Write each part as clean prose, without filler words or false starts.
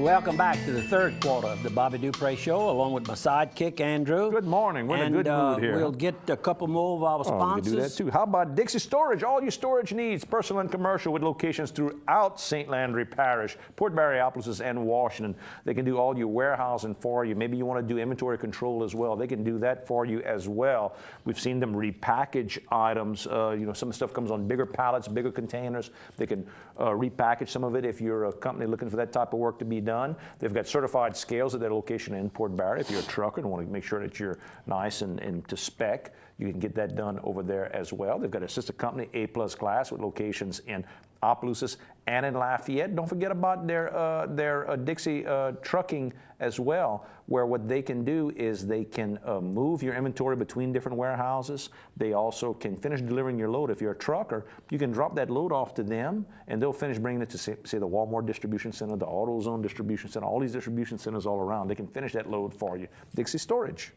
Welcome back to the third quarter of the Bobby003 Show, along with my sidekick, Andrew. Good morning. We're in a good mood here. We'll get a couple more of our sponsors. We can do that too. How about Dixie Storage? All your storage needs, personal and commercial, with locations throughout St. Landry Parish, Port Barry-Appleton, and Washington. They can do all your warehousing for you. Maybe you want to do inventory control as well. They can do that for you as well. We've seen them repackage items. You know, some stuff comes on bigger pallets, bigger containers. They can repackage some of it if you're a company looking for that type of work to be done. They've got certified scales at their location in Port Barry. If you're a trucker and want to make sure that you're nice and to spec, you can get that done over there as well. They've got a sister company, A+ Class, with locations in Opelousas and in Lafayette. Don't forget about their Dixie trucking as well, where what they can do is they can move your inventory between different warehouses. They also can finish delivering your load. If you're a trucker, you can drop that load off to them, and they'll finish bringing it to, say the Walmart Distribution Center, the AutoZone Distribution Center, all these distribution centers all around. They can finish that load for you. Dixie Storage.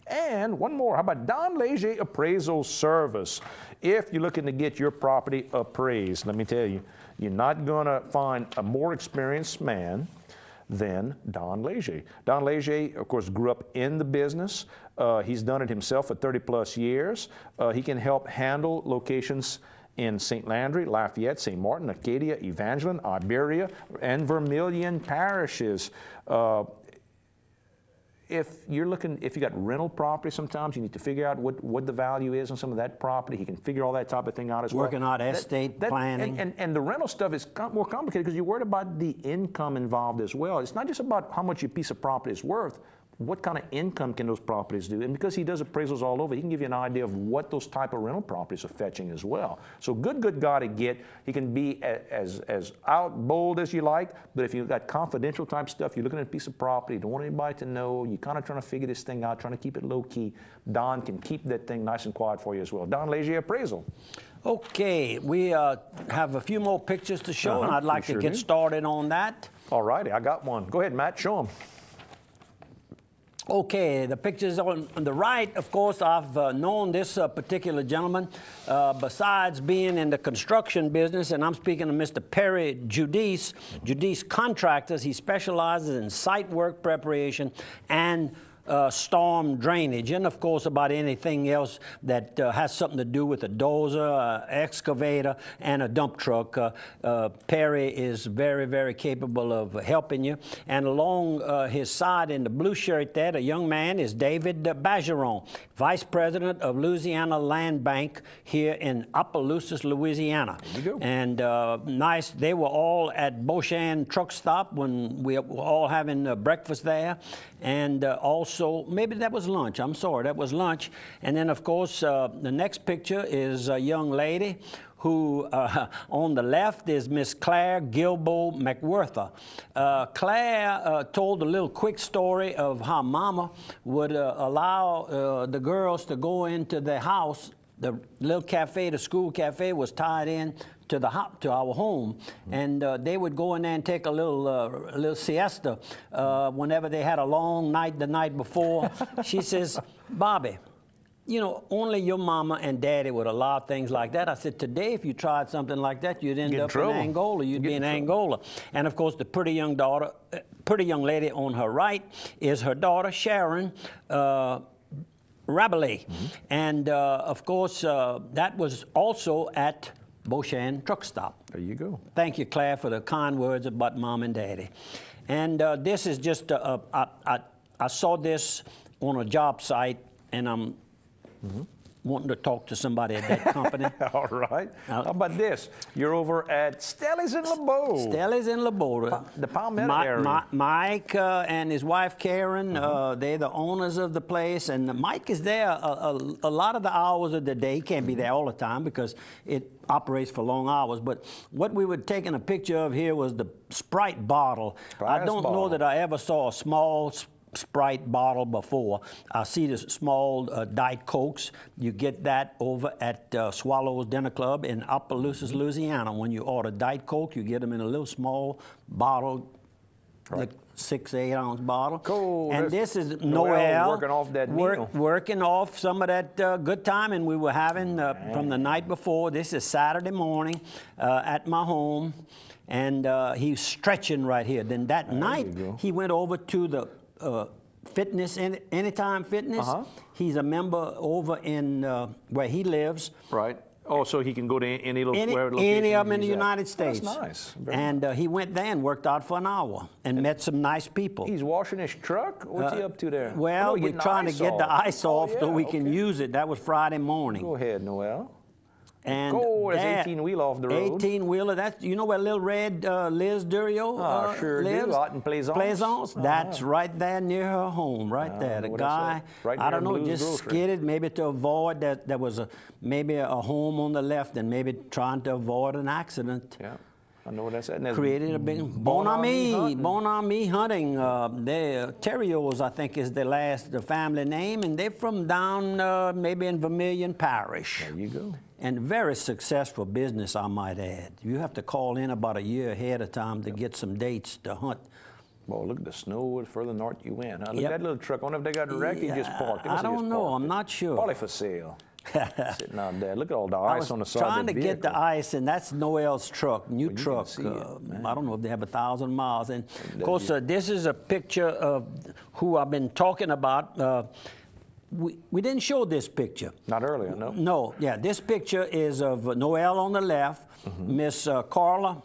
And one more, how about Don Leger Appraisal Service? If you're looking to get your property appraised, let me tell you, you're not going to find a more experienced man than Don Leger. Don Leger, of course, grew up in the business. He's done it himself for 30+ years. He can help handle locations in St. Landry, Lafayette, St. Martin, Acadia, Evangeline, Iberia, and Vermilion parishes. If you got rental property, sometimes you need to figure out what the value is on some of that property. He can figure all that type of thing out as well. Working out estate planning. And the rental stuff is more complicated because you're worried about the income involved as well. It's not just about how much your piece of property is worth. What kind of income can those properties do? And because he does appraisals all over, he can give you an idea of what those type of rental properties are fetching as well. So good guy to get. He can be as out bold as you like, but if you've got confidential type stuff, you're looking at a piece of property, don't want anybody to know, you're kind of trying to figure this thing out, trying to keep it low key, Don can keep that thing nice and quiet for you as well. Don Leger Appraisal. Okay, we have a few more pictures to show, and I'd like to get started on that. All righty, I got one. Go ahead, Matt, show them. Okay, the pictures on the right, of course, I've known this particular gentleman besides being in the construction business, and I'm speaking of Mr. Perry Judice, Judice Contractors. He specializes in site work preparation and storm drainage, and of course about anything else that has something to do with a dozer, excavator, and a dump truck. Perry is very capable of helping you. And along his side in the blue shirt there, the young man is David Bergeron, Vice President of Louisiana Land Bank here in Opelousas, Louisiana. There you go. And nice, they were all at Beauchamp Truck Stop when we were all having breakfast there. And also, maybe that was lunch. I'm sorry, that was lunch. And then, of course, the next picture is a young lady who, on the left, is Miss Claire Gilbo McWhirter. Claire told a little quick story of how Mama would allow the girls to go into the house. The little cafe, the school cafe, was tied in to our home, and they would go in there and take a little siesta whenever they had a long night the night before. She says, Bobby, you know, only your mama and daddy would allow things like that. I said, today, if you tried something like that, you'd end up in Angola. You'd be in Angola. And of course, the pretty young lady on her right is her daughter, Sharon Rabelais. And of course, that was also at Beauchamp Truck Stop. There you go. Thank you, Claire, for the kind words about Mom and Daddy. And this is just, I saw this on a job site, and I'm wanting to talk to somebody at that company. All right. How about this? You're over at Stelly's in LeBeau. Stelly's in LeBeau. The Palmetto area. Mike and his wife Karen, they're the owners of the place, and Mike is there a lot of the hours of the day. He can't be there all the time because it operates for long hours. But what we were taking a picture of here was the Sprite bottle. I don't know that I ever saw a small Sprite bottle before. I see the small Diet Cokes. You get that over at Swallow's Dinner Club in Opelousas, Louisiana. When you order Diet Coke, you get them in a little small bottle. Right. The 6 to 8 ounce bottle. Cool. And this is Noel Noel working off that meal. working off some of that good time, and we were having from the night before. This is Saturday morning at my home, and he's stretching right here. Then that night he went over to the fitness, Anytime Fitness. He's a member over in where he lives. Right. Oh, so he can go to any location any of them in the he's at. United States. That's nice. And he went there and worked out for an hour and met some nice people. He's washing his truck? What's he up to there? Well, we're trying to get the ice off so we can use it. That was Friday morning. Go ahead, Noel. And there's 18-wheeler off the road. 18-wheeler. That's, you know where little red Liz Durio sure lives? do, out in Plaisance. Plaisance. That's right there near her home, right there. The guy, right I don't know, Blues just Grocery. skidded maybe to avoid that. There was maybe a home on the left and maybe trying to avoid an accident. Yeah. I know what that's at. Created a big Bon Ami hunting. Terriers, I think, is the family name, and they're from down maybe in Vermilion Parish. There you go. And very successful business, I might add. You have to call in about a year ahead of time to get some dates to hunt. Boy, look at the snow the further north you went. Huh? Look at that little truck. I wonder if they got wrecked. He just parked. I don't know. I'm not sure. Probably for sale. Sitting out there. Look at all the ice on the side of the trying to vehicle. get the ice, and that's Noel's truck, new truck. See it, I don't know if they have 1,000 miles. And of course, this is a picture of who I've been talking about. We didn't show this picture. Not earlier, no? No, yeah. This picture is of Noel on the left, Miss Carla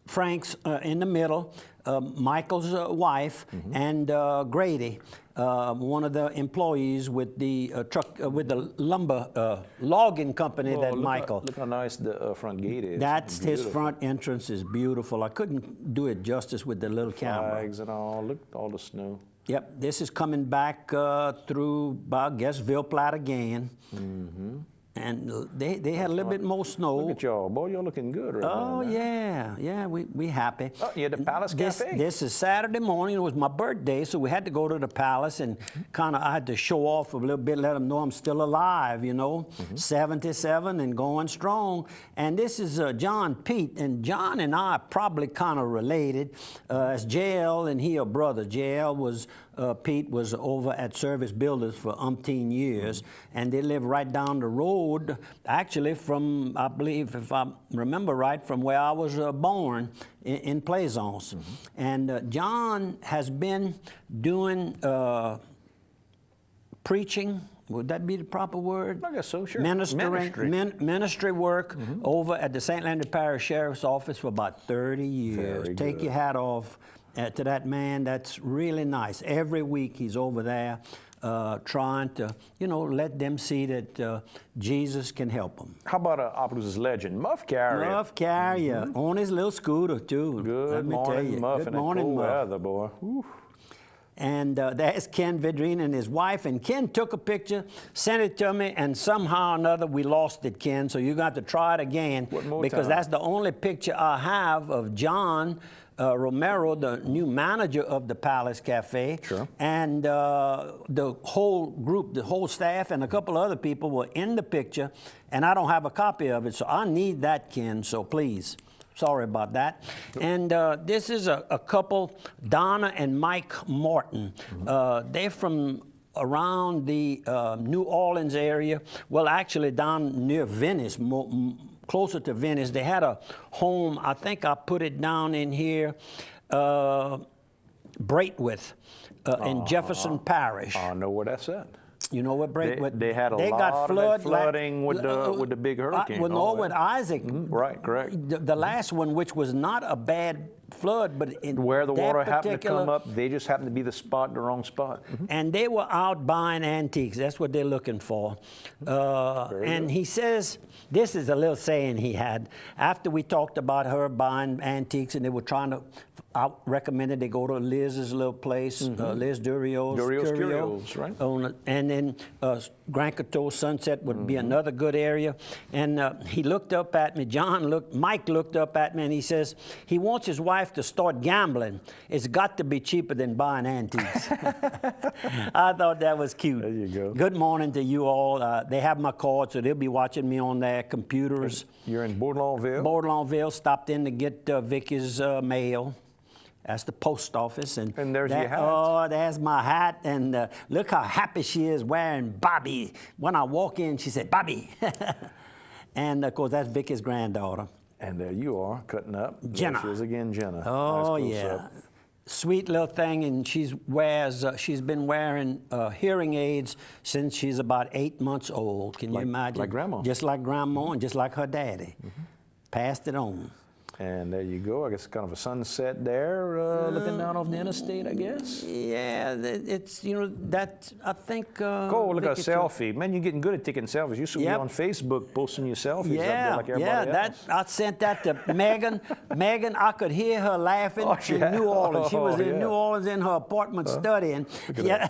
Franks in the middle, Michael's wife, and Grady, one of the employees with the truck, with the lumber logging company that Michael. Look how nice the front gate is. That's his front entrance is beautiful. I couldn't do it justice with the little camera. Flags and all. Look at all the snow. Yep, this is coming back through, I guess, Ville Platte again. And they had a little bit more snow. Look at y'all. Boy, you're looking good right now. Oh, yeah, we happy. Oh, you had the Palace Cafe? This is Saturday morning. It was my birthday, so we had to go to the Palace and I had to show off a little bit, let them know I'm still alive, you know, 77 and going strong. And this is John Pete, and John and I are probably kind of related. As JL and he are brothers. JL was, Pete was over at Service Builders for umpteen years, and they live right down the road, actually from, I believe, if I remember right, from where I was born in Plaisance. And John has been doing preaching. Would that be the proper word? I guess so, sure. Ministry work over at the St. Landry Parish Sheriff's Office for about 30 years. Very Take good. your hat off to that man. That's really nice. Every week he's over there trying to, you know, let them see that Jesus can help them. How about Opelousas legend, Muff Carrier? Muff Carrier on his little scooter, too. Good Let me tell morning, you. Muff. Good and morning, cool Muff. weather, boy. Whew. And there's Ken Vidrine and his wife. And Ken took a picture, sent it to me, and somehow or another we lost it, Ken. So you got to try it again. Because that's the only picture I have of John Romero, the new manager of the Palace Cafe. Sure. And the whole group, the whole staff, and a couple other people were in the picture. And I don't have a copy of it, so I need that, Ken, so please. Sorry about that. And this is a couple, Donna and Mike Morton. They're from around the New Orleans area. Well, actually down near Venice, closer to Venice. They had a home, I think I put it down in here, Braithwaite in Jefferson Parish. I know where that's at. You know what Braithwaite? They had a lot of that flooding with the big hurricane. With Isaac. Right, correct. The last one, which was not a bad flood, but in where the water happened to come particular- up, they just happened to be the wrong spot. And they were out buying antiques. That's what they're looking for. And good. he says, this is a little saying he had. After we talked about her buying antiques and they were trying to, I recommended they go to Liz's little place, Liz Durio's Curios, right? And then Grand Coteau Sunset would be another good area. And he looked up at me, Mike looked up at me and he says, he wants his wife to start gambling. It's got to be cheaper than buying antiques. I thought that was cute. There you go. Good morning to you all. They have my card, so they'll be watching me on their computers. You're in Bourdonville? Bourdonville, stopped in to get Vicky's mail. That's the post office. And there's your hat. Oh, there's my hat. And look how happy she is wearing Bobby. When I walk in, she said, Bobby. And, of course, that's Vicky's granddaughter. And there you are, cutting up. Jenna. There she is again, Jenna. Oh, nice yeah. close-up. Sweet little thing, and she's been wearing hearing aids since she's about 8 months old. Can you imagine? Like Grandma. Just like Grandma and just like her daddy. Passed it on. And there you go. I guess kind of a sunset there, looking down off the interstate, I guess. Yeah, it's, you know, that, I think... Go look at a selfie. Man, you're getting good at taking selfies. You should be on Facebook posting your selfies up there like everybody else. I sent that to Megan. Megan, I could hear her laughing in New Orleans. She was in New Orleans in her apartment studying.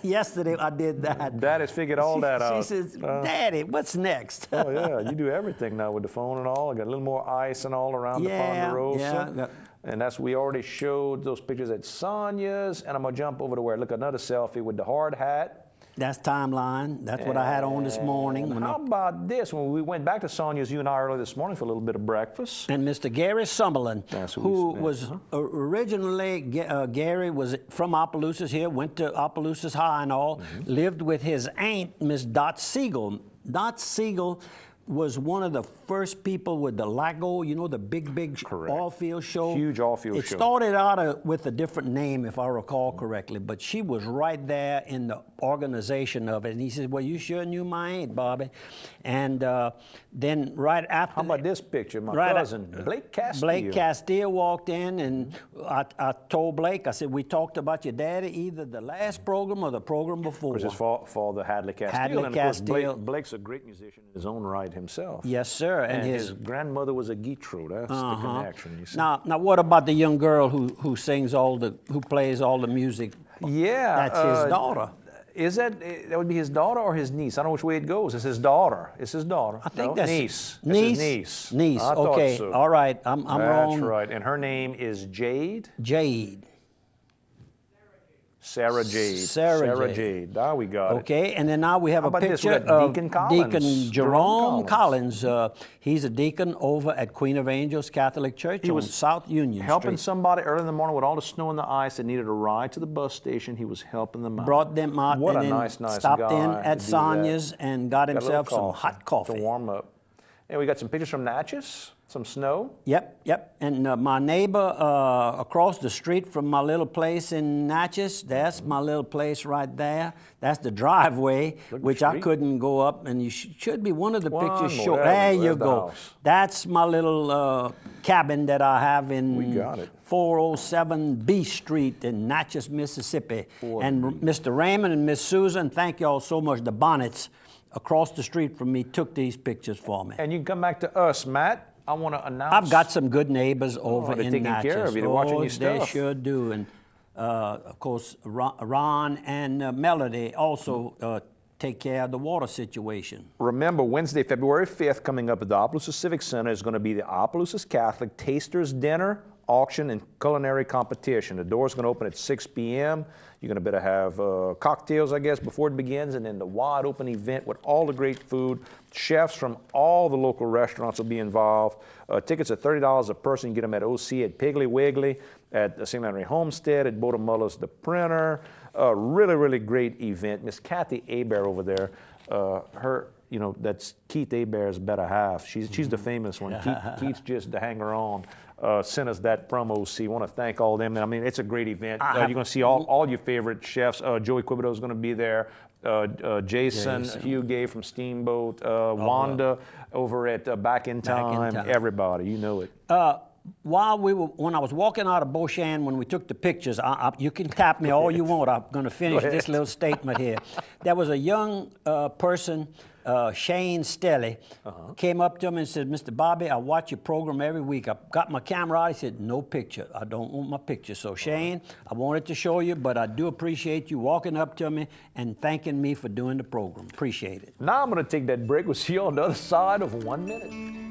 Yesterday I did that. Dad has figured all that out. She says, Daddy, what's next? Oh, yeah, you do everything now with the phone and all. I got a little more ice and all around the Ponderosa. Yeah. And we already showed those pictures at Sonia's. And I'm going to jump over to where, look, another selfie with the hard hat. That's Timeline. That's what I had on this morning. How about this? When we went back to Sonia's, you and I earlier this morning for a little bit of breakfast. And Mr. Gary Summerlin, who was originally, Gary was from Opelousas here, went to Opelousas High and all, lived with his aunt, Miss Dot Siegel. Dot Siegel was one of the first people with the Lago, you know, the big all-field show. Huge all-field show. It started out with a different name, if I recall correctly, but she was right there in the organization of it. And he said, well, you sure knew my aunt, Bobby. And then right after... How about this picture? My cousin, Blake Castile. Blake Castile walked in, and I told Blake, I said, we talked about your daddy either the last program or the program before. Which is Father Hadley Castile. Hadley and Castile. of course, Blake's a great musician in his own right himself. Yes, sir. And his grandmother was a guitro. That's the connection, you see. Now, what about the young girl who plays all the music? Yeah. That's his daughter. Is that would be his daughter or his niece? I don't know which way it goes. It's his daughter. It's his daughter. I think that's niece. Niece. Niece. Niece. I Okay. thought so. All right. I'm wrong. That's right. And her name is Jade. Jade. Sarah Jade. Sarah Jade. Now we got it. Okay, and then now we have a picture of Deacon Jerome Collins. He's a deacon over at Queen of Angels Catholic Church on South Union helping Street. somebody early in the morning with all the snow and the ice that needed a ride to the bus station. He was helping them out. Brought them out What and a then nice stopped guy in at to do Sonia's that. and got himself some hot coffee. To warm up. And we got some pictures from Natchez, some snow. Yep. And my neighbor across the street from my little place in Natchez, that's my little place right there. That's the driveway, which I couldn't go up, and you should be one of the pictures showing. There you go. That's my little cabin that I have in 407 B Street in Natchez, Mississippi. And Mr. Raymond and Miss Susan, thank y'all so much. The Bonnets across the street from me took these pictures for me. And you can come back to us, Matt. I want to announce. I've got some good neighbors over in taking Natchez. care of you. They're watching your stuff. They sure do. And of course, Ron and Melody also take care of the water situation. Remember, Wednesday, February 5th, coming up at the Opelousas Civic Center is going to be the Opelousas Catholic Tasters Dinner, Auction, and Culinary Competition. The door's going to open at 6 p.m. You're going to better have cocktails, I guess, before it begins, and then the wide open event with all the great food. Chefs from all the local restaurants will be involved. Tickets are $30 a person. You get them at OC, at Piggly Wiggly, at St. Landry Homestead, at Bodemulla's The Printer. Really, really great event. Miss Kathy Hebert over there, that's Keith Hebert's better half. She's the famous one. Keith's just the hanger-on. Sent us that from OC. Want to thank all them. I mean, it's a great event. You're going to see all your favorite chefs. Joey Quibido is going to be there. Jason Hugh Gay from Steamboat. Wanda over at Back in Time. Everybody, you know it. When I was walking out of Beauchamp, when we took the pictures, you can tap me all you want. I'm going to finish this little statement here. There was a young person, Shane Stelly, came up to me and said, Mr. Bobby, I watch your program every week. I got my camera out. He said, no picture. I don't want my picture. So, Shane, I wanted to show you, but I do appreciate you walking up to me and thanking me for doing the program. Appreciate it. Now I'm going to take that break. We'll see you on the other side of 1 minute.